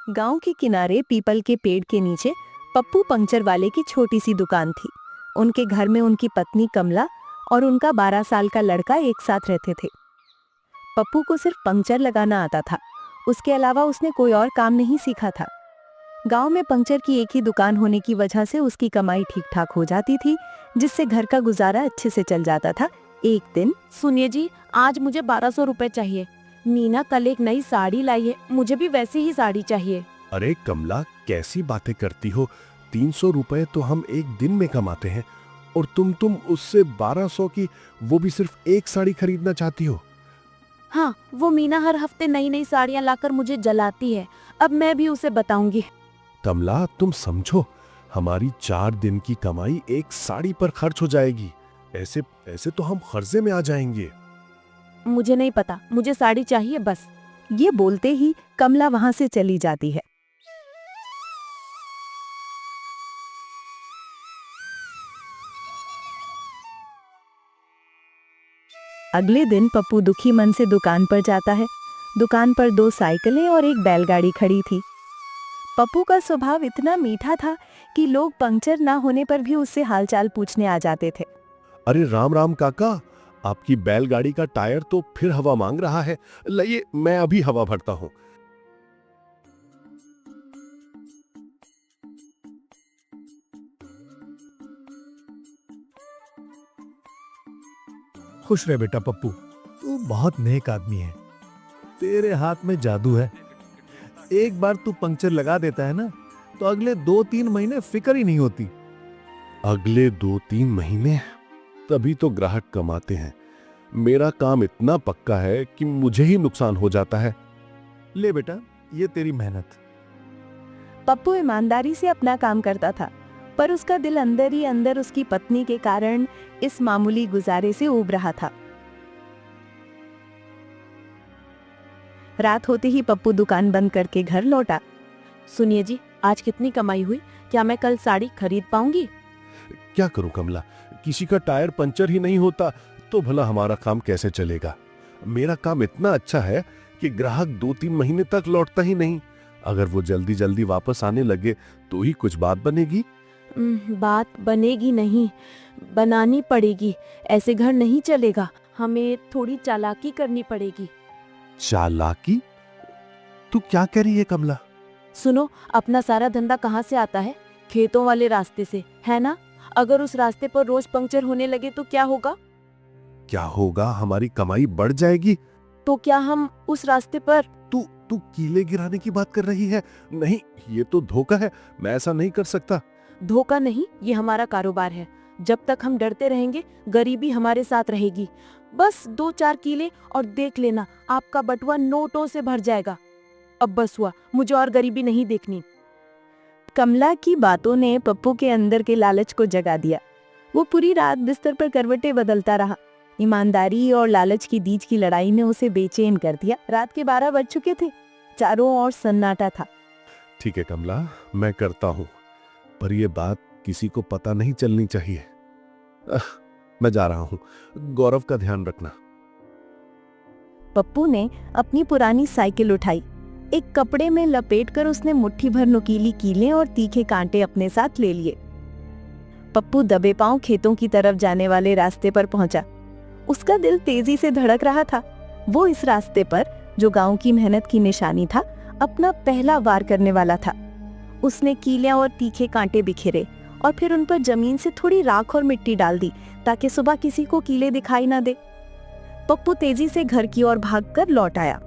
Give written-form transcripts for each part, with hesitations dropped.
गांव के किनारे पीपल के पेड़ के नीचे पप्पू पंक्चर वाले की छोटी सी दुकान थी। उनके घर में उनकी पत्नी कमला और उनका 12 साल का लड़का एक साथ रहते थे। पप्पू को सिर्फ पंक्चर लगाना आता था, उसके अलावा उसने कोई और काम नहीं सीखा था। गांव में पंक्चर की एक ही दुकान होने की वजह से उसकी कमाई ठीक ठाक हो जाती थी, जिससे घर का गुजारा अच्छे से चल जाता था। एक दिन, सुनिए जी, आज मुझे 1200 रुपए चाहिए। मीना कल एक नई साड़ी लाई है, मुझे भी वैसी ही साड़ी चाहिए। अरे कमला, कैसी बातें करती हो। 300 रुपए तो हम एक दिन में कमाते हैं और तुम उससे 1200 की, वो भी सिर्फ एक साड़ी खरीदना चाहती हो। हाँ, वो मीना हर हफ्ते नई नई साड़ियाँ लाकर मुझे जलाती है। अब मैं भी उसे बताऊंगी। कमला, तुम समझो, हमारी 4 दिन की कमाई एक साड़ी पर खर्च हो जाएगी। ऐसे ऐसे तो हम कर्जे में आ जाएंगे। मुझे नहीं पता, मुझे साड़ी चाहिए बस। ये बोलते ही कमला वहां से चली जाती है। अगले दिन पप्पू दुखी मन से दुकान पर जाता है। दुकान पर 2 साइकिलें और एक बैलगाड़ी खड़ी थी। पप्पू का स्वभाव इतना मीठा था कि लोग पंक्चर ना होने पर भी उससे हालचाल पूछने आ जाते थे। अरे राम राम काका, आपकी बैलगाड़ी का टायर तो फिर हवा मांग रहा है। लाइए, मैं अभी हवा भरता हूँ। खुश रहे बेटा पप्पू, तू बहुत नेक आदमी है। तेरे हाथ में जादू है। एक बार तू पंक्चर लगा देता है ना, तो अगले 2-3 महीने फिक्र ही नहीं होती। अगले 2-3 महीने? तभी तो ग्राहक कमाते हैं। मेरा काम इतना पक्का है कि मुझे ही नुकसान हो जाता है। ले बेटा, ये तेरी मेहनत। पप्पू ईमानदारी से अपना काम करता था, पर उसका दिल अंदर ही अंदर उसकी पत्नी के कारण इस मामूली गुजारे से ऊब रहा था। रात होते ही पप्पू दुकान बंद करके घर लौटा। सुनिए जी, आज कितनी कमाई हुई? क्या मैं कल साड़ी खरीद पाऊंगी? क्या करूं कमला, किसी का टायर पंचर ही नहीं होता तो भला हमारा काम कैसे चलेगा। मेरा काम इतना अच्छा है कि ग्राहक 2-3 महीने तक लौटता ही नहीं। अगर वो जल्दी जल्दी वापस आने लगे तो ही कुछ बात बनेगी। बात बनेगी नहीं, बनानी पड़ेगी। ऐसे घर नहीं चलेगा, हमें थोड़ी चालाकी करनी पड़ेगी। चालाकी? तू क्या कह रही है कमला? सुनो, अपना सारा धंधा कहाँ से आता है? खेतों वाले रास्ते से, है ना? अगर उस रास्ते पर रोज पंक्चर होने लगे तो क्या होगा? क्या होगा? हमारी कमाई बढ़ जाएगी। तो क्या हम उस रास्ते पर? तू कीले गिराने की बात कर रही है? नहीं, ये तो धोखा है। मैं ऐसा नहीं कर सकता। धोखा नहीं, ये हमारा कारोबार है। जब तक हम डरते रहेंगे, गरीबी हमारे साथ रहेगी। बस 2-4 कीले और देख लेना, आपका बटुआ नोटों से भर जाएगा। अब बस हुआ, मुझे और गरीबी नहीं देखनी। कमला की बातों ने पप्पू के अंदर के लालच को जगा दिया। वो पूरी रात बिस्तर पर करवटें बदलता रहा। ईमानदारी और लालच की बीच की लड़ाई ने उसे बेचैन कर दिया। रात के 12 बज चुके थे। चारों ओर सन्नाटा था। ठीक है कमला, मैं करता हूँ, पर यह बात किसी को पता नहीं चलनी चाहिए। मैं जा रहा हूँ। गौरव का ध्यान रखना। पप्पू ने अपनी पुरानी साइकिल उठाई। एक कपड़े में लपेटकर उसने मुट्ठी भर नुकीली कीलें और तीखे कांटे अपने साथ ले लिए। पप्पू दबे पांव खेतों की तरफ जाने वाले रास्ते पर पहुंचा। उसका दिल तेजी से धड़क रहा था। वो इस रास्ते पर, जो गांव की मेहनत की निशानी था, अपना पहला वार करने वाला था। उसने कीलें और तीखे कांटे बिखेरे और फिर उन पर जमीन से थोड़ी राख और मिट्टी डाल दी, ताकि सुबह किसी को कीले दिखाई ना दे। पप्पू तेजी से घर की ओर भागकर लौट आया।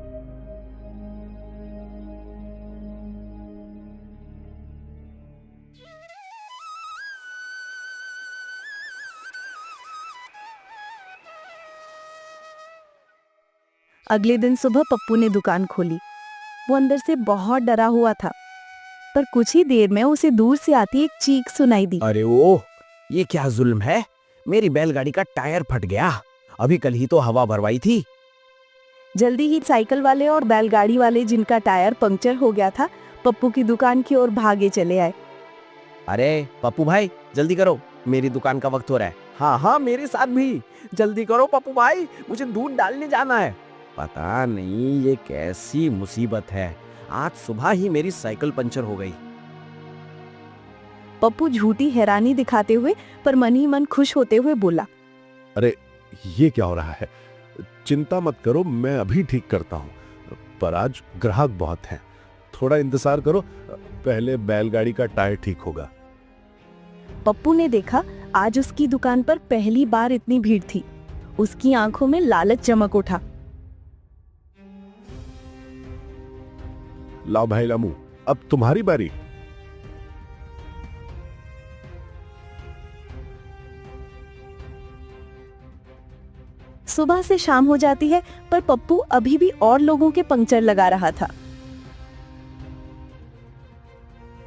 अगले दिन सुबह पप्पू ने दुकान खोली। वो अंदर से बहुत डरा हुआ था, पर कुछ ही देर में उसे दूर से आती एक चीख सुनाई दी। अरे ओह, ये क्या जुल्म है? मेरी बैलगाड़ी का टायर फट गया। अभी कल ही तो हवा भरवाई थी। जल्दी ही साइकिल वाले और बैलगाड़ी वाले, जिनका टायर पंक्चर हो गया था, पप्पू की दुकान की ओर भागे चले आए। अरे पप्पू भाई, जल्दी करो, मेरी दुकान का वक्त हो रहा है। हाँ हाँ, मेरे साथ भी जल्दी करो पप्पू भाई, मुझे दूध डालने जाना है। पता नहीं ये कैसी मुसीबत है, आज सुबह ही मेरी साइकिल पंचर हो गई। पप्पू झूठी हैरानी दिखाते हुए पर मन ही मन खुश होते हुए बोला। अरे ये क्या हो रहा है? चिंता मत करो, मैं अभी ठीक करता हूँ। पर आज ग्राहक बहुत हैं, थोड़ा इंतजार करो, पहले बैलगाड़ी का टायर ठीक होगा। पप्पू ने देखा आज उसकी दुकान पर पहली बार इतनी भीड़ थी। उसकी आंखों में लालच चमक उठा। लाओ भाई लामू, अब तुम्हारी बारी। सुबह से शाम हो जाती है पर पप्पू अभी भी और लोगों के पंक्चर लगा रहा था।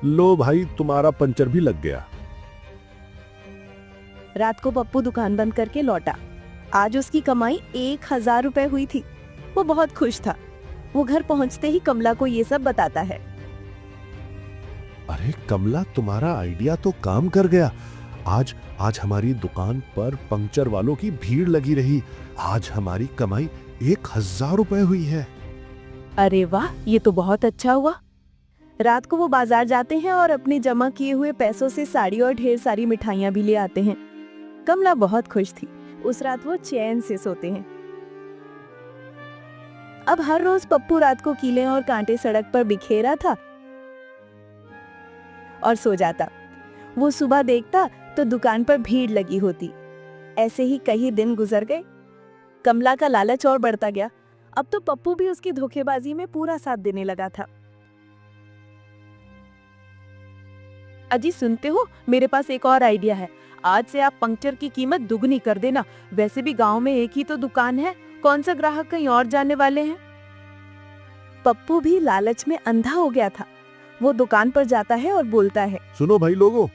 लो भाई, तुम्हारा पंचर भी लग गया। रात को पप्पू दुकान बंद करके लौटा। आज उसकी कमाई 1000 रुपए हुई थी। वो बहुत खुश था। वो घर पहुंचते ही कमला को ये सब बताता है। अरे कमला, तुम्हारा आइडिया तो काम कर गया। आज हमारी दुकान पर पंक्चर वालों की भीड़ लगी रही। आज हमारी कमाई 1000 रुपए हुई है। अरे वाह, ये तो बहुत अच्छा हुआ। रात को वो बाजार जाते हैं और अपने जमा किए हुए पैसों से साड़ी और ढेर सारी मिठाइयां भी ले आते हैं। कमला बहुत खुश थी। उस रात वो चैन से सोते हैं। अब हर रोज पप्पू रात को कीले और कांटे सड़क पर बिखेरा था और सो जाता। वो सुबह देखता तो दुकान पर भीड़ लगी होती। ऐसे ही कई दिन गुजर गए। कमला का लालच और बढ़ता गया। अब तो पप्पू भी उसकी धोखेबाजी में पूरा साथ देने लगा था। अजी सुनते हो, मेरे पास एक और आइडिया है। आज से आप पंक्चर की कीमत दुगनी कर देना। वैसे भी गांव में एक ही तो दुकान है, कौन सा ग्राहक कहीं और जाने वाले हैं। पप्पू भी लालच में अंधा हो गया था। वो दुकान पर जाता है और बोलता है, सुनो भाई लोगों,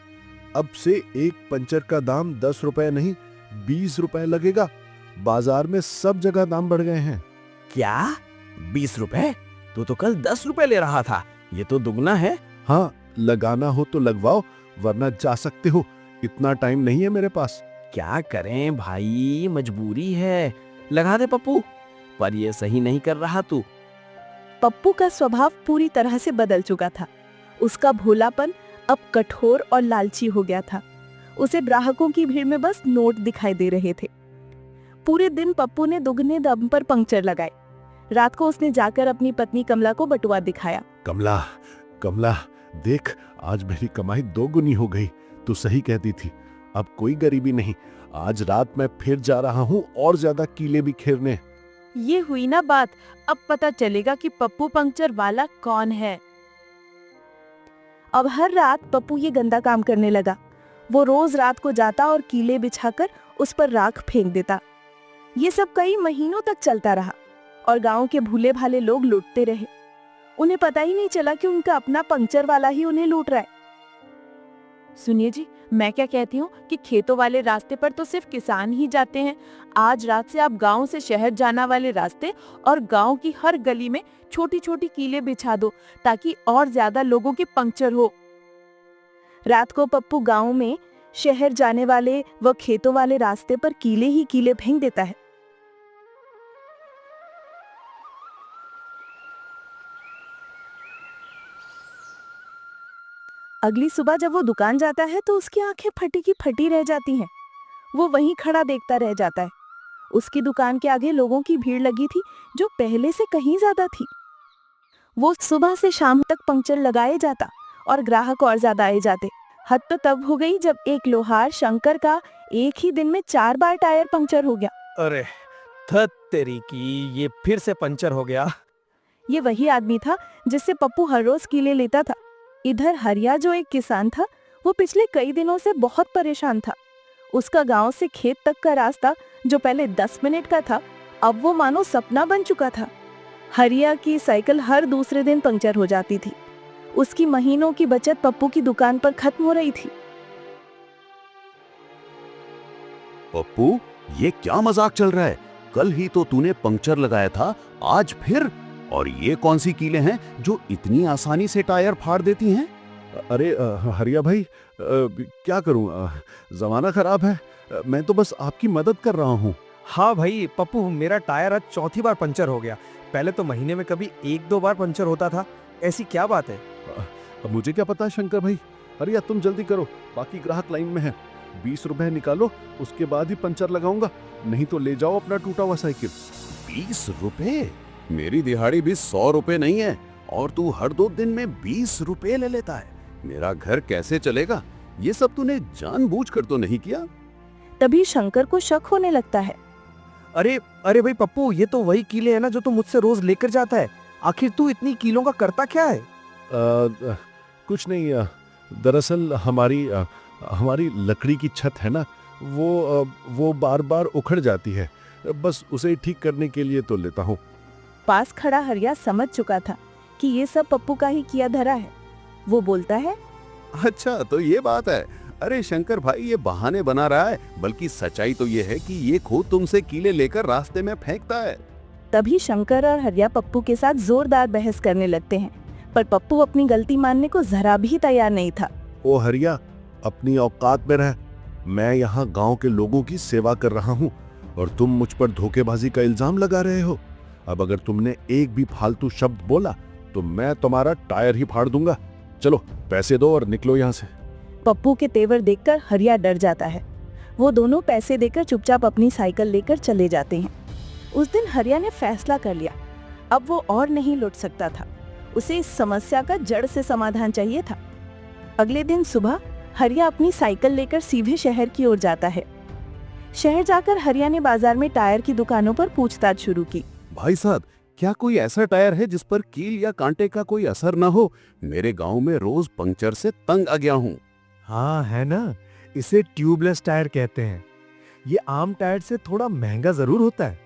अब से एक पंचर का दाम 10 रुपए नहीं 20 रुपए लगेगा। बाजार में सब जगह दाम बढ़ गए हैं। क्या 20 रुपए? तू तो कल 10 रुपए ले रहा था, ये तो दुगना है। हाँ, लगाना हो तो लगवाओ, वरना जा सकते हो। इतना टाइम नहीं है मेरे पास। क्या करें भाई, मजबूरी है। लगा दे पप्पू, पर ये सही नहीं कर रहा तू। पप्पू का स्वभाव पूरी तरह से बदल चुका था। उसका भोलापन अब कठोर और लालची हो गया था। उसे ग्राहकों की भीड़ में बस नोट दिखाई दे रहे थे। पूरे दिन पप्पू ने दुगने दम पर पंक्चर लगाए। रात को उसने जाकर अपनी पत्नी कमला को बटुआ दिखाया। कमला, कमला देख, आज मेरी कमाई 2 गुनी हो गई। तू सही कहती थी, अब कोई गरीबी नहीं। आज रात मैं फिर जा रहा हूँ और ज्यादा कीले बिखेरने। ये हुई ना बात। अब पता चलेगा कि पप्पू पंक्चर वाला कौन है। अब हर रात पप्पू ये गंदा काम करने लगा। वो रोज रात को जाता और कीले बिछाकर उस पर राख फेंक देता। ये सब कई महीनों तक चलता रहा और गांव के भूले भाले लोग लूटते रहे। उन्हें पता ही नहीं चला कि उनका अपना पंक्चर वाला ही उन्हें लूट रहा है। सुनिए जी, मैं क्या कहती हूँ कि खेतों वाले रास्ते पर तो सिर्फ किसान ही जाते हैं। आज रात से आप गांव से शहर जाना वाले रास्ते और गांव की हर गली में छोटी छोटी कीले बिछा दो, ताकि और ज्यादा लोगों के पंक्चर हो। रात को पप्पू गांव में शहर जाने वाले व खेतों वाले रास्ते पर कीले ही कीले फेंक देता है। अगली सुबह जब वो दुकान जाता है तो उसकी आंखें फटी की फटी रह जाती हैं। वो वहीं खड़ा देखता रह जाता है। उसकी दुकान के आगे लोगों की भीड़ लगी थी, जो पहले से कहीं ज्यादा थी। वो सुबह से शाम तक पंक्चर लगाए जाता और ग्राहक और ज्यादा आए जाते। हद तो तब हो गई जब एक लोहार शंकर का एक ही दिन में 4 बार टायर पंक्चर हो गया। अरे थत तेरी की, ये फिर से पंचर हो गया। ये वही आदमी था जिससे पप्पू हर रोज कीले लेता था। इधर हरिया जो एक किसान था, वो पिछले कई दिनों से बहुत परेशान था। उसका गांव से खेत तक का रास्ता जो पहले 10 मिनट का था, अब वो मानो सपना बन चुका था। हरिया की साइकिल हर दूसरे दिन पंक्चर हो जाती थी। उसकी महीनों की बचत पप्पू की दुकान पर खत्म हो रही थी। पप्पू, ये क्या मजाक चल रहा है? कल ही तो तूने पंक्चर लगाया था, आज फिर? और ये कौन सी कीलें हैं जो इतनी आसानी से टायर फाड़ देती हैं? अरे हरिया भाई, क्या करूं, जमाना खराब है। मैं तो बस आपकी मदद कर रहा हूं। हाँ भाई पप्पू, मेरा टायर आज चौथी बार पंचर हो गया। पहले तो महीने में कभी 1-2 बार पंचर होता था, ऐसी क्या बात है? अब मुझे क्या पता शंकर भाई। अरे यार तुम जल्दी करो, बाकी ग्राहक लाइन में है। 20 रुपए निकालो, उसके बाद ही पंचर लगाऊंगा, नहीं तो ले जाओ अपना टूटा हुआ साइकिल। 20 रुपए? मेरी दिहाड़ी भी 100 रुपए नहीं है और तू हर 2 दिन में 20 रुपए ले लेता है। मेरा घर कैसे चलेगा? ये सब तूने जानबूझकर तो नहीं किया? तभी शंकर को शक होने लगता है। अरे अरे भाई पप्पू, ये तो वही कीले है ना जो तू मुझसे रोज लेकर जाता है। आखिर तू इतनी कीलों का करता क्या है? कुछ नहीं, दरअसल हमारी लकड़ी की छत है ना, वो बार बार उखड़ जाती है, बस उसे ठीक करने के लिए तो लेता हूँ। पास खड़ा हरिया समझ चुका था कि ये सब पप्पू का ही किया धरा है। वो बोलता है, अच्छा तो ये बात है। अरे शंकर भाई ये बहाने बना रहा है, बल्कि सच्चाई तो ये है कि ये खुद तुमसे कीले लेकर रास्ते में फेंकता है। तभी शंकर और हरिया पप्पू के साथ जोरदार बहस करने लगते हैं, पर पप्पू अपनी गलती मानने को जरा भी तैयार नहीं था। ओ हरिया, अपनी औकात में रह। मैं यहाँ गांव के लोगों की सेवा कर रहा हूँ और तुम मुझ पर धोखेबाजी का इल्जाम लगा रहे हो। अब अगर तुमने एक भी फालतू शब्द बोला तो मैं तुम्हारा टायर ही फाड़ दूंगा। चलो पैसे दो और निकलो यहाँ से। पप्पू के तेवर देखकर हरिया डर जाता है। वो दोनों पैसे देकर चुपचाप अपनी साइकिल लेकर चले जाते हैं। उस दिन हरिया ने फैसला कर लिया, अब वो और नहीं लुट सकता था। उसे इस समस्या का जड़ से समाधान चाहिए था। अगले दिन सुबह हरिया अपनी साइकिल लेकर सीधे शहर की ओर जाता है। शहर जाकर हरिया ने बाजार में टायर की दुकानों पर पूछताछ शुरू की। भाई साहब, क्या कोई ऐसा टायर है जिस पर कील या कांटे का कोई असर न हो? मेरे गांव में रोज पंक्चर से तंग आ गया हूँ। हाँ है ना, इसे ट्यूबलेस टायर कहते हैं। ये आम टायर से थोड़ा महंगा जरूर होता है,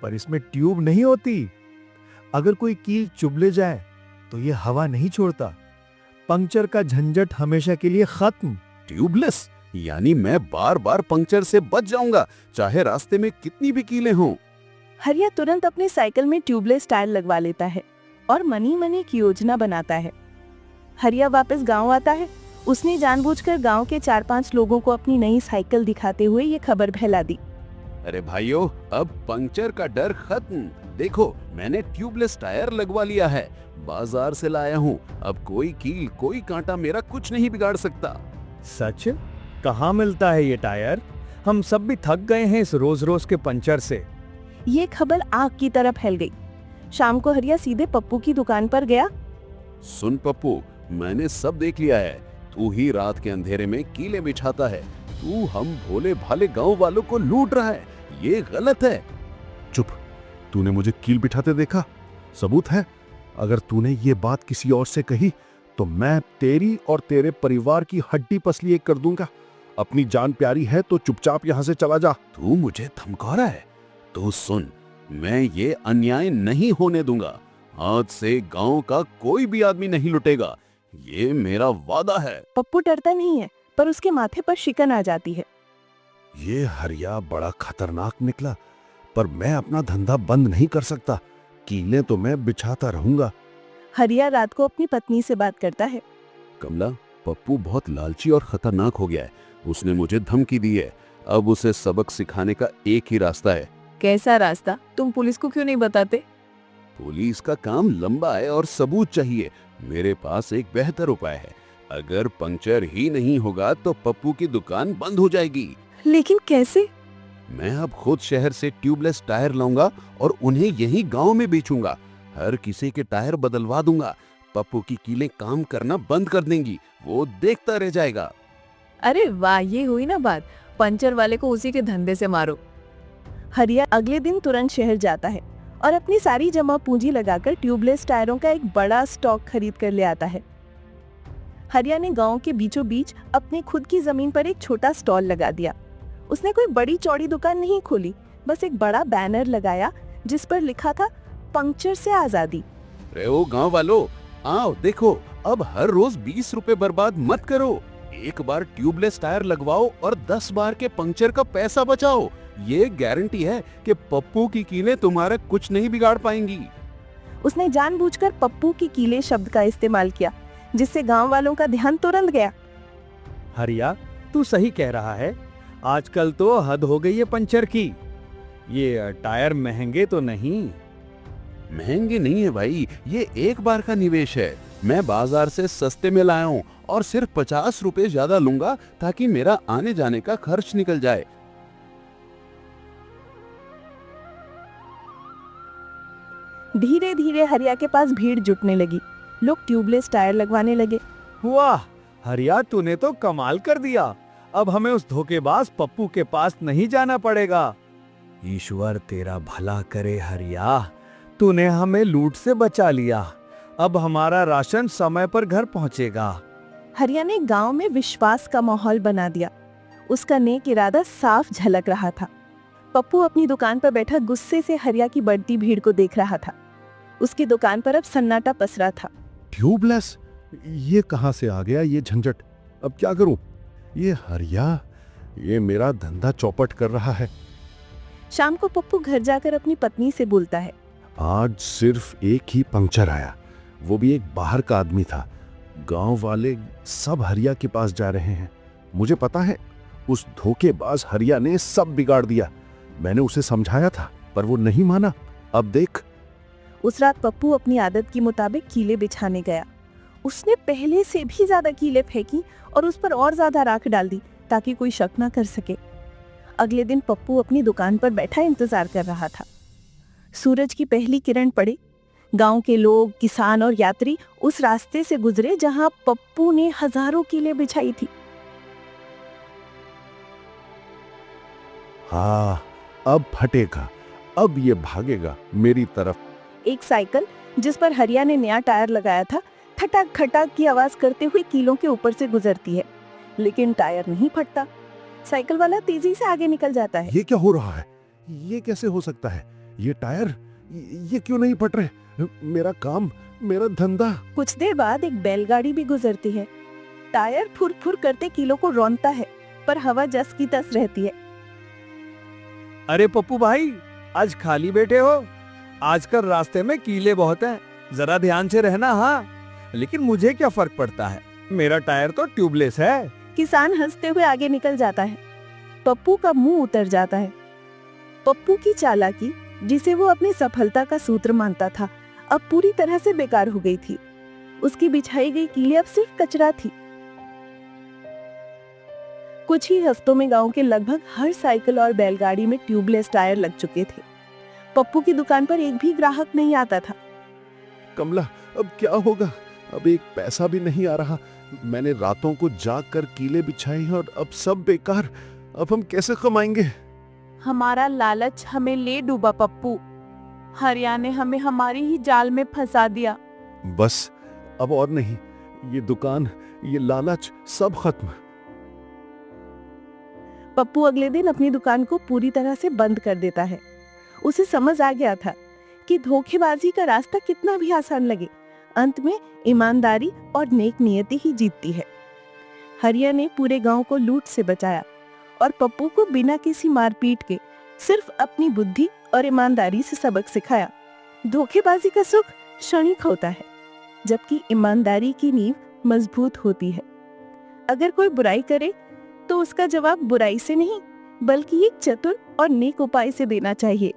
पर इसमें ट्यूब नहीं होती। अगर कोई कील चुभ ले जाए तो ये हवा नहीं छोड़ता। पंक्चर का झंझट हमेशा के लिए खत्म। ट्यूबलेस यानी मैं बार बार पंक्चर से बच जाऊंगा, चाहे रास्ते में कितनी भी कीलें हों। हरिया तुरंत अपनी साइकिल में ट्यूबलेस टायर लगवा लेता है और मनी मनी की योजना बनाता है। हरिया वापस गांव आता है। उसने जानबूझकर गांव के 4-5 लोगों को अपनी नई साइकिल दिखाते हुए ये खबर फैला दी। अरे भाइयों, अब पंक्चर का डर खत्म। देखो मैंने ट्यूबलेस टायर लगवा लिया है, बाजार से लाया हूँ। अब कोई कील कोई कांटा मेरा कुछ नहीं बिगाड़ सकता। सच? कहाँ मिलता है ये टायर? हम सब भी थक गए हैं इस रोज रोज के पंचर से। ये खबर आग की तरह फैल गई। शाम को हरिया सीधे पप्पू की दुकान पर गया। सुन पप्पू, मैंने सब देख लिया है। तू ही रात के अंधेरे में कीले बिछाता है। तू हम भोले भाले गांव वालों को लूट रहा है। ये गलत है। चुप, तूने मुझे कील बिठाते देखा? सबूत है? अगर तूने ये बात किसी और से कही तो मैं तेरी और तेरे परिवार की हड्डी पसली एक कर दूंगा। अपनी जान प्यारी है तो चुपचाप यहाँ से चला जा। तू मुझे धमका रहा है? तो सुन, मैं ये अन्याय नहीं होने दूंगा। आज से गांव का कोई भी आदमी नहीं लुटेगा, ये मेरा वादा है। पप्पू डरता नहीं है, पर उसके माथे पर शिकन आ जाती है। ये हरिया बड़ा खतरनाक निकला, पर मैं अपना धंधा बंद नहीं कर सकता। कीलें तो मैं बिछाता रहूंगा। हरिया रात को अपनी पत्नी से बात करता है। कमला, पप्पू बहुत लालची और खतरनाक हो गया है। उसने मुझे धमकी दी है। अब उसे सबक सिखाने का एक ही रास्ता है। कैसा रास्ता? तुम पुलिस को क्यों नहीं बताते? पुलिस का काम लंबा है और सबूत चाहिए। मेरे पास एक बेहतर उपाय है। अगर पंक्चर ही नहीं होगा तो पप्पू की दुकान बंद हो जाएगी। लेकिन कैसे? मैं अब खुद शहर से ट्यूबलेस टायर लाऊंगा और उन्हें यही गांव में बेचूंगा। हर किसी के टायर बदलवा दूंगा। पप्पू की कीलें काम करना बंद कर देंगी। वो देखता रह जाएगा। अरे वाह, ये हुई ना बात। पंचर वाले को उसी के धंधे से मारो। हरिया अगले दिन तुरंत शहर जाता है और अपनी सारी जमा पूंजी लगाकर ट्यूबलेस टायरों का एक बड़ा स्टॉक खरीद कर ले आता है। हरिया ने गांव के बीचों बीच अपने खुद की जमीन पर एक छोटा स्टॉल लगा दिया। उसने कोई बड़ी चौड़ी दुकान नहीं खोली, बस एक बड़ा बैनर लगाया जिस पर लिखा था पंक्चर से आजादी। रे ओ गांव वालों, आओ देखो, अब हर रोज 20 रुपए बर्बाद मत करो। एक बार ट्यूबलेस टायर लगवाओ और 10 बार के पंक्चर का पैसा बचाओ। ये गारंटी है कि पप्पू की कीलें तुम्हारा कुछ नहीं बिगाड़ पाएंगी। उसने जानबूझकर पप्पू की कीले शब्द का इस्तेमाल किया, जिससे गांव वालों का ध्यान तुरंत गया। हरिया, तू सही कह रहा है। आजकल तो हद हो गई है पंचर की। ये टायर महंगे तो नहीं? महंगे नहीं है भाई, ये एक बार का निवेश है। मैं बाजार से सस्ते में लाया हूँ और सिर्फ 50 रुपए ज्यादा लूंगा ताकि मेरा आने जाने का खर्च निकल जाए। धीरे धीरे हरिया के पास भीड़ जुटने लगी। लोग ट्यूबलेस टायर लगवाने लगे। वाह हरिया, तूने तो कमाल कर दिया। अब हमें उस धोखेबाज पप्पू के पास नहीं जाना पड़ेगा। ईश्वर तेरा भला करे हरिया, तूने हमें लूट से बचा लिया। अब हमारा राशन समय पर घर पहुंचेगा। हरिया ने गांव में विश्वास का माहौल बना दिया। उसका नेक इरादा साफ झलक रहा था। पप्पू अपनी दुकान पर बैठा गुस्से से हरिया की बढ़ती भीड़ को देख रहा था। उसकी दुकान पर अब सन्नाटा पसरा था। ट्यूबलेस, ये कहां से आ गया ये झंझट? अब क्या करूं? ये हरिया, ये मेरा धंधा चौपट कर रहा है। शाम को पप्पू घर जाकर अपनी पत्नी से बोलता है, आज सिर्फ एक ही पंक्चर आया, वो भी एक बाहर का आदमी था। गांव वाले सब हरिया के पास जा रहे हैं। मुझे पता है, उस धोखेबाज हरिया ने सब बिगाड़ दिया। मैंने उसे समझाया था पर वो नहीं माना। अब देख। उस रात पप्पू अपनी आदत के मुताबिक कीले बिछाने गया। उसने पहले से भी ज्यादा कीले फेंकी और उस पर और ज्यादा राख डाल दी ताकि कोई शक न कर सके। अगले दिन पप्पू अपनी दुकान पर बैठा इंतजार कर रहा था। सूरज की पहली किरण पड़ी। गांव के लोग, किसान और यात्री उस रास्ते से गुजरे जहां पप्पू ने हजारों कीले बिछाई थी। हाँ, अब फटेगा, अब ये भागेगा मेरी तरफ। एक साइकिल जिस पर हरिया ने नया टायर लगाया था, खटाक खटाक की आवाज करते हुए कीलों के ऊपर से गुजरती है, लेकिन टायर नहीं फटता। साइकिल वाला तेजी से आगे निकल जाता है। ये क्या हो रहा है? ये कैसे हो सकता है? ये टायर, ये क्यों नहीं फट रहे? मेरा काम, मेरा धंधा। कुछ देर बाद एक बैलगाड़ी भी गुजरती है। टायर फुर फुर करते कीलों को रौंदता है, पर हवा जस की तस रहती है। अरे पप्पू भाई, आज खाली बैठे हो? आजकल रास्ते में कीले बहुत हैं, जरा ध्यान से रहना। हाँ, लेकिन मुझे क्या फर्क पड़ता है, मेरा टायर तो ट्यूबलेस है। किसान हंसते हुए आगे निकल जाता है। पप्पू का मुंह उतर जाता है। पप्पू की चालाकी, जिसे वो अपनी सफलता का सूत्र मानता था, अब पूरी तरह से बेकार हो गई थी। उसकी बिछाई गई कीले अब सिर्फ कचरा थी। कुछ ही हफ्तों में गांव के लगभग हर साइकिल और बैलगाड़ी में ट्यूबलेस टायर लग चुके थे। पप्पू की दुकान पर एक भी ग्राहक नहीं आता था। कमला, अब क्या होगा? अब एक पैसा भी नहीं आ रहा। मैंने रातों को जाग कर कीले बिछाई और अब सब बेकार। अब हम कैसे कमाएंगे? हमारा लालच हमें ले डूबा पप्पू। हरिया ने हमें हमारी ही जाल में फंसा दिया। बस, अब और नहीं। ये दुकान, ये लालच, सब खत्म। पप्पू अगले दिन अपनी दुकान को पूरी तरह से बंद कर देता है। उसे समझ आ गया था कि धोखेबाजी का रास्ता कितना भी आसान लगे, अंत में ईमानदारी और नेक नियति ही जीतती है। हरिया ने पूरे गांव को लूट से बचाया और पप्पू को बिना किसी मारपीट के सिर्फ अपनी बुद्धि और ईमानदारी से सबक सिखाया। धोखेबाजी का सुख क्षणिक होता है, जबकि ईमानदारी की नींव मजबूत होती है। अगर कोई बुराई करे तो उसका जवाब बुराई से नहीं, बल्कि एक चतुर और नेक उपाय से देना चाहिए।